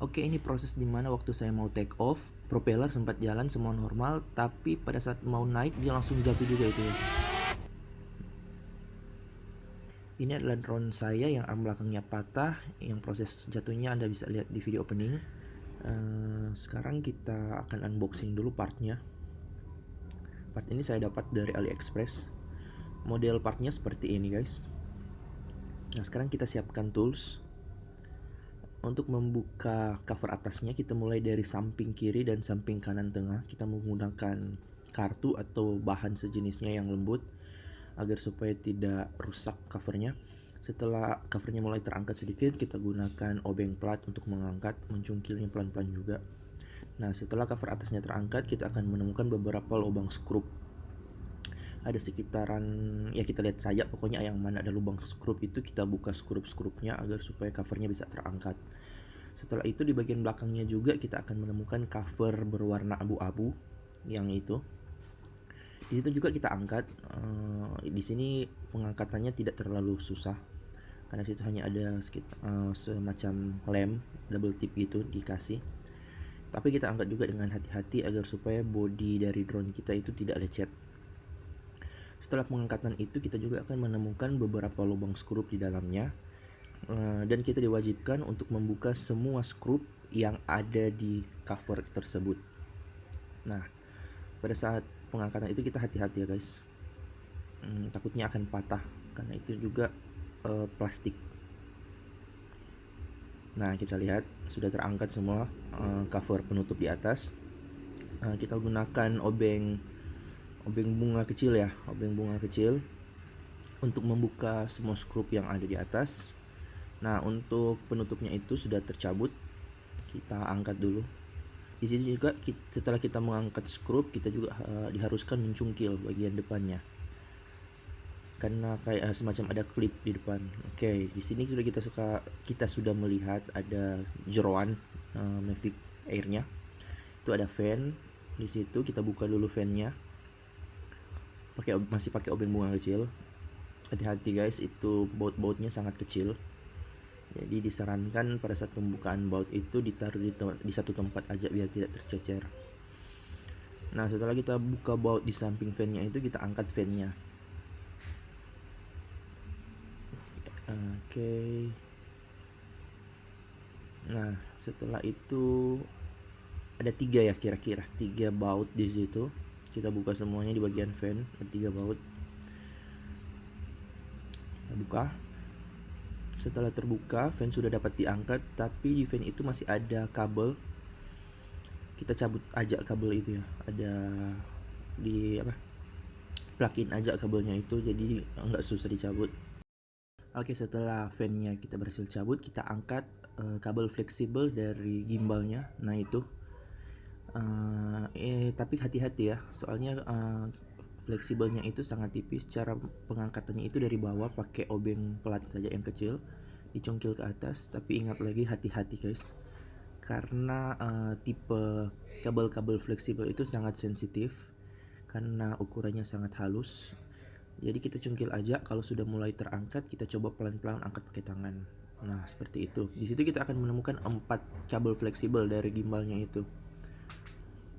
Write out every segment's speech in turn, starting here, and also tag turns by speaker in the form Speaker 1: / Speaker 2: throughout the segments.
Speaker 1: Oke, ini proses dimana waktu saya mau take off, propeller sempat jalan semua normal, tapi pada saat mau naik dia langsung jatuh juga itu ya. Ini adalah drone saya yang arm belakangnya patah, yang proses jatuhnya Anda bisa lihat di video opening. Sekarang kita akan unboxing dulu partnya. Part ini saya dapat dari AliExpress. Model partnya seperti ini guys. Nah sekarang kita siapkan tools. Untuk membuka cover atasnya kita mulai dari samping kiri dan samping kanan tengah. Kita menggunakan kartu atau bahan sejenisnya yang lembut agar supaya tidak rusak covernya. Setelah covernya mulai terangkat sedikit, kita gunakan obeng plat untuk mengangkat, mencungkilnya pelan-pelan juga. Nah setelah cover atasnya terangkat, kita akan menemukan beberapa lubang skrup. Ada sekitaran, ya kita lihat saja pokoknya yang mana ada lubang skrup itu kita buka skrup-skrupnya agar supaya covernya bisa terangkat. Setelah itu di bagian belakangnya juga kita akan menemukan cover berwarna abu-abu yang itu. Di situ juga kita angkat. Di sini pengangkatannya tidak terlalu susah karena situ hanya ada semacam lem double tip gitu dikasih. Tapi kita angkat juga dengan hati-hati agar supaya bodi dari drone kita itu tidak lecet. Setelah pengangkatan itu kita juga akan menemukan beberapa lubang skrup di dalamnya, dan kita diwajibkan untuk membuka semua skrup yang ada di cover tersebut. Nah pada saat pengangkatan itu kita hati-hati ya guys, takutnya akan patah karena itu juga plastik. Nah kita lihat sudah terangkat semua cover penutup di atas. Kita gunakan obeng bunga kecil ya, obeng bunga kecil untuk membuka semua skrup yang ada di atas. Nah untuk penutupnya itu sudah tercabut, kita angkat dulu. Di sini juga setelah kita mengangkat skrup kita juga diharuskan mencungkil bagian depannya karena kayak semacam ada klip di depan. Oke, di sini sudah kita sudah melihat ada jeroan Mavic Airnya. Itu ada fan di situ, kita buka dulu fannya. Masih pakai obeng bunga kecil. Hati-hati guys, itu baut-bautnya sangat kecil. Jadi disarankan pada saat pembukaan baut itu ditaruh di satu tempat aja biar tidak tercecer. Nah setelah kita buka baut di samping fannya itu kita angkat fannya. Oke. Nah setelah itu ada 3 ya, kira-kira 3 baut di situ. Kita buka semuanya di bagian fan, ada 3 baut. Kita buka. Setelah terbuka, fan sudah dapat diangkat, tapi di fan itu masih ada kabel. Kita cabut aja kabel itu ya, ada di plug-in aja kabelnya itu, jadi nggak susah dicabut. Oke, setelah fannya kita berhasil cabut, kita angkat kabel fleksibel dari gimbalnya. Nah itu tapi hati-hati ya, soalnya fleksibelnya itu sangat tipis. Cara pengangkatannya itu dari bawah pakai obeng plat saja yang kecil, dicungkil ke atas. Tapi ingat lagi, hati-hati guys, karena tipe kabel-kabel fleksibel itu sangat sensitif karena ukurannya sangat halus. Jadi kita cungkil aja, kalau sudah mulai terangkat kita coba pelan-pelan angkat pakai tangan. Nah seperti itu. Di situ kita akan menemukan 4 kabel fleksibel dari gimbalnya itu.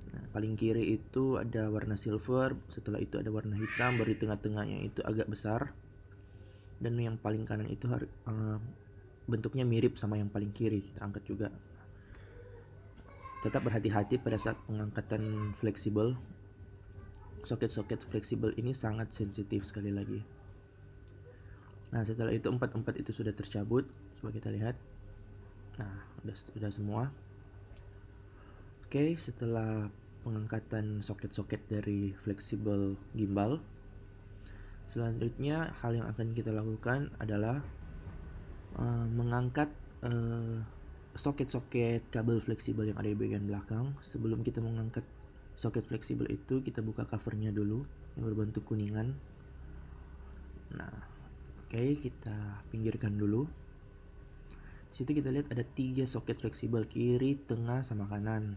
Speaker 1: Nah, paling kiri itu ada warna silver, setelah itu ada warna hitam, baru di tengah-tengahnya itu agak besar, dan yang paling kanan itu bentuknya mirip sama yang paling kiri. Kita angkat juga. Tetap berhati-hati pada saat pengangkatan fleksibel. Soket-soket fleksibel ini sangat sensitif sekali lagi. Nah setelah itu 4 itu sudah tercabut. Coba kita lihat. Nah udah semua. Oke, setelah pengangkatan soket-soket dari fleksibel gimbal, selanjutnya hal yang akan kita lakukan adalah mengangkat soket-soket kabel fleksibel yang ada di bagian belakang. Sebelum kita mengangkat soket fleksibel itu, kita buka covernya dulu yang berbentuk kuningan. Nah oke, kita pinggirkan dulu. Situ kita lihat ada 3 soket fleksibel, kiri, tengah, sama kanan.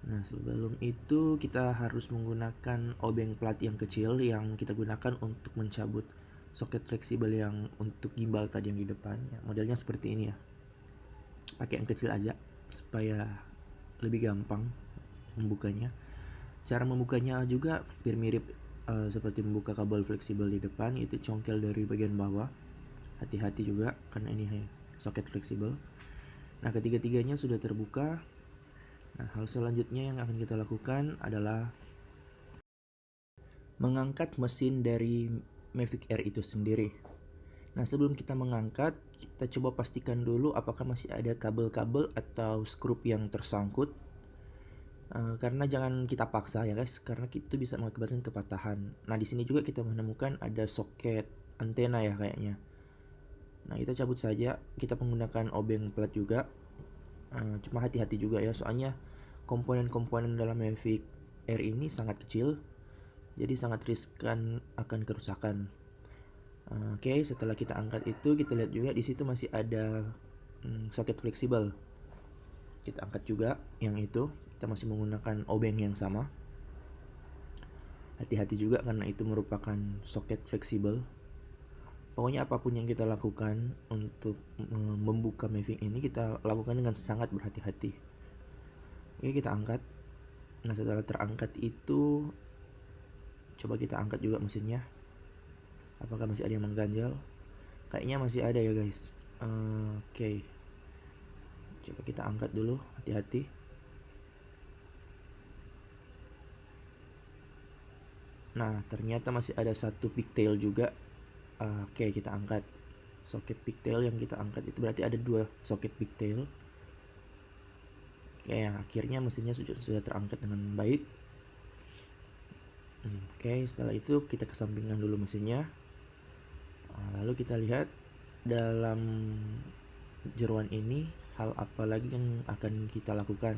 Speaker 1: Nah sebelum itu kita harus menggunakan obeng plat yang kecil yang kita gunakan untuk mencabut soket fleksibel yang untuk gimbal tadi yang di depan ya, modelnya seperti ini ya, pakai yang kecil aja. supaya lebih gampang membukanya. Cara membukanya juga hampir mirip seperti membuka kabel fleksibel di depan, itu congkel dari bagian bawah. Hati-hati juga karena ini soket fleksibel. Nah, ketiga-tiganya sudah terbuka. Nah, hal selanjutnya yang akan kita lakukan adalah mengangkat mesin dari Mavic Air itu sendiri. Nah, sebelum kita mengangkat, kita coba pastikan dulu apakah masih ada kabel-kabel atau skrup yang tersangkut. Karena jangan kita paksa ya guys, karena itu bisa mengakibatkan kepatahan. Nah, di sini juga kita menemukan ada soket antena ya kayaknya. Nah, kita cabut saja, kita menggunakan obeng plat juga. Cuma hati-hati juga ya, soalnya komponen-komponen dalam Mavic Air ini sangat kecil, jadi sangat riskan akan kerusakan. Oke, setelah kita angkat itu, kita lihat juga di situ masih ada soket fleksibel. Kita angkat juga yang itu, kita masih menggunakan obeng yang sama. Hati-hati juga karena itu merupakan soket fleksibel. Pokoknya apapun yang kita lakukan untuk membuka Mavic ini, kita lakukan dengan sangat berhati-hati. Oke, kita angkat. Nah, setelah terangkat itu, coba kita angkat juga mesinnya. Apakah masih ada yang mengganjal? Kayaknya masih ada ya guys. Oke. Coba kita angkat dulu, hati-hati. Nah, ternyata masih ada satu pigtail juga. Oke, kita angkat. Soket pigtail yang kita angkat itu berarti ada 2 soket pigtail. Oke, akhirnya mesinnya sudah terangkat dengan baik. Oke, setelah itu kita kesampingkan dulu mesinnya. Lalu kita lihat dalam jeruan ini hal apa lagi yang akan kita lakukan.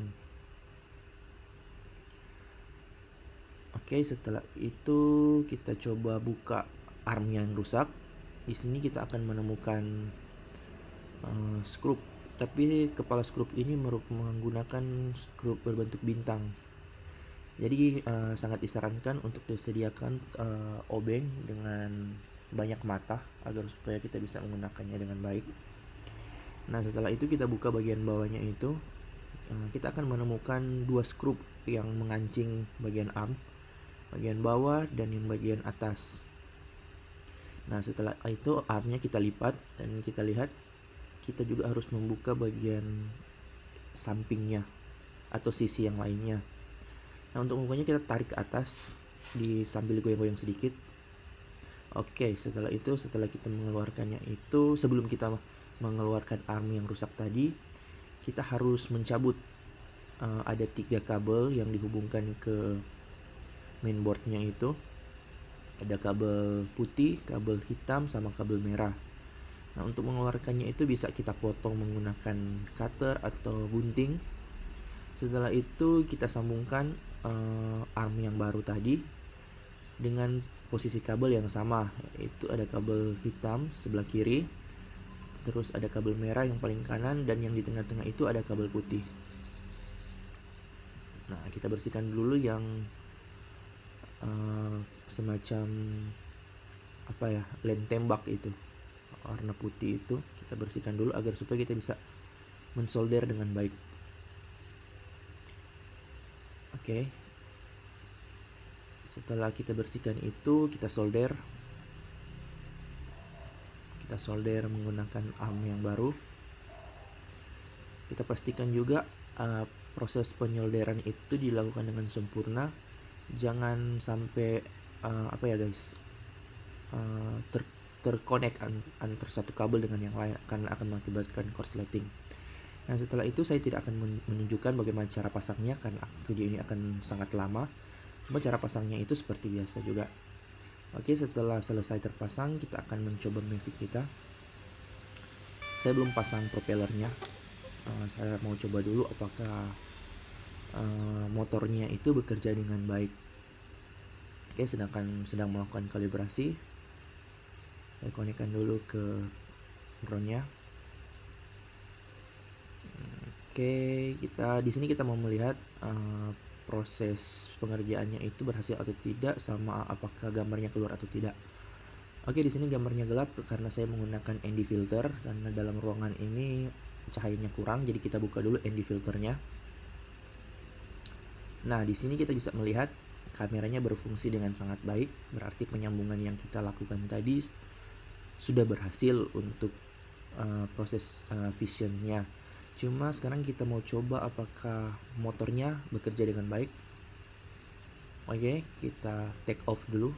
Speaker 1: Oke, setelah itu kita coba buka arm yang rusak. Di sini kita akan menemukan skrup, tapi kepala skrup ini menggunakan skrup berbentuk bintang. Jadi sangat disarankan untuk disediakan obeng dengan banyak mata agar supaya kita bisa menggunakannya dengan baik. Nah, setelah itu kita buka bagian bawahnya itu, kita akan menemukan 2 skrup yang mengancing bagian arm, bagian bawah dan yang bagian atas. Nah, setelah itu armnya kita lipat dan kita lihat kita juga harus membuka bagian sampingnya atau sisi yang lainnya. Nah, untuk membukanya kita tarik ke atas sambil goyang-goyang sedikit. Oke, setelah kita mengeluarkannya itu, sebelum kita mengeluarkan arm yang rusak tadi, kita harus mencabut ada 3 kabel yang dihubungkan ke mainboardnya itu. Ada kabel putih, kabel hitam, sama kabel merah. Nah, untuk mengeluarkannya itu bisa kita potong menggunakan cutter atau gunting. Setelah itu kita sambungkan arm yang baru tadi dengan posisi kabel yang sama, yaitu ada kabel hitam sebelah kiri, terus ada kabel merah yang paling kanan, dan yang di tengah-tengah itu ada kabel putih. Nah, kita bersihkan dulu yang semacam lem tembak itu, warna putih itu kita bersihkan dulu agar supaya kita bisa mensolder dengan baik. Oke. Setelah kita bersihkan itu, kita solder menggunakan arm yang baru. Kita pastikan juga proses penyolderan itu dilakukan dengan sempurna. Jangan sampai terkonek antar satu kabel dengan yang lain, karena akan mengakibatkan korsleting. Nah, setelah itu saya tidak akan menunjukkan bagaimana cara pasangnya karena video ini akan sangat lama. Cuma cara pasangnya itu seperti biasa juga. Oke, setelah selesai terpasang, kita akan mencoba Mavic kita. Saya belum pasang propellernya. Saya mau coba dulu apakah motornya itu bekerja dengan baik. Oke, sedang melakukan kalibrasi. Saya konekkan dulu ke drone-nya. Oke, di sini kita mau melihat proses pengerjaannya itu berhasil atau tidak, sama apakah gambarnya keluar atau tidak. Oke, di sini gambarnya gelap karena saya menggunakan ND filter, karena dalam ruangan ini cahayanya kurang, jadi kita buka dulu ND filternya. Nah, di sini kita bisa melihat kameranya berfungsi dengan sangat baik, berarti penyambungan yang kita lakukan tadi sudah berhasil untuk proses visionnya. Cuma sekarang kita mau coba apakah motornya bekerja dengan baik. Oke, kita take off dulu.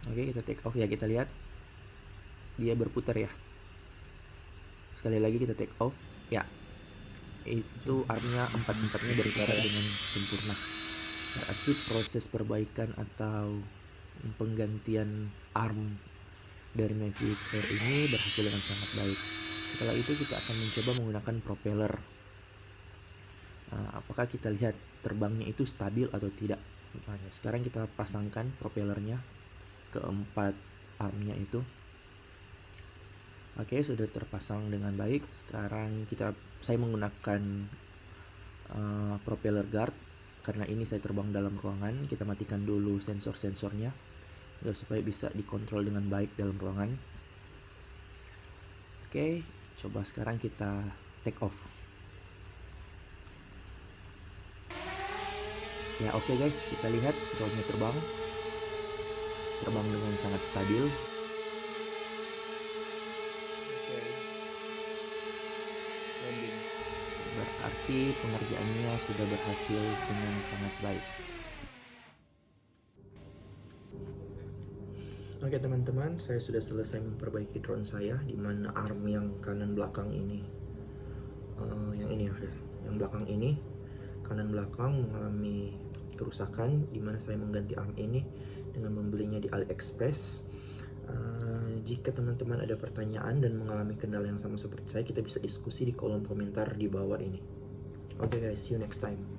Speaker 1: Oke, kita take off ya, kita lihat dia berputar ya. Sekali lagi kita take off ya, itu armnya empat-empatnya berputar dengan sempurna. Berarti proses perbaikan atau penggantian arm dari Mavic Air ini berhasil dengan sangat baik. Setelah itu kita akan mencoba menggunakan propeller. Apakah kita lihat terbangnya itu stabil atau tidak. Nah, sekarang kita pasangkan propellernya ke 4 armnya itu. Oke, sudah terpasang dengan baik. Sekarang saya menggunakan propeller guard karena ini saya terbang dalam ruangan. Kita matikan dulu sensor-sensornya supaya bisa dikontrol dengan baik dalam ruangan. Oke, coba sekarang kita take off. Ya, oke guys, kita lihat drone-nya terbang dengan sangat stabil. Berarti pengerjaannya sudah berhasil dengan sangat baik. Oke teman-teman, saya sudah selesai memperbaiki drone saya, di mana arm yang kanan belakang ini, yang belakang ini kanan belakang mengalami kerusakan, di mana saya mengganti arm ini dengan membelinya di AliExpress. Jika teman-teman ada pertanyaan dan mengalami kendala yang sama seperti saya, kita bisa diskusi di kolom komentar di bawah ini. Oke guys, see you next time.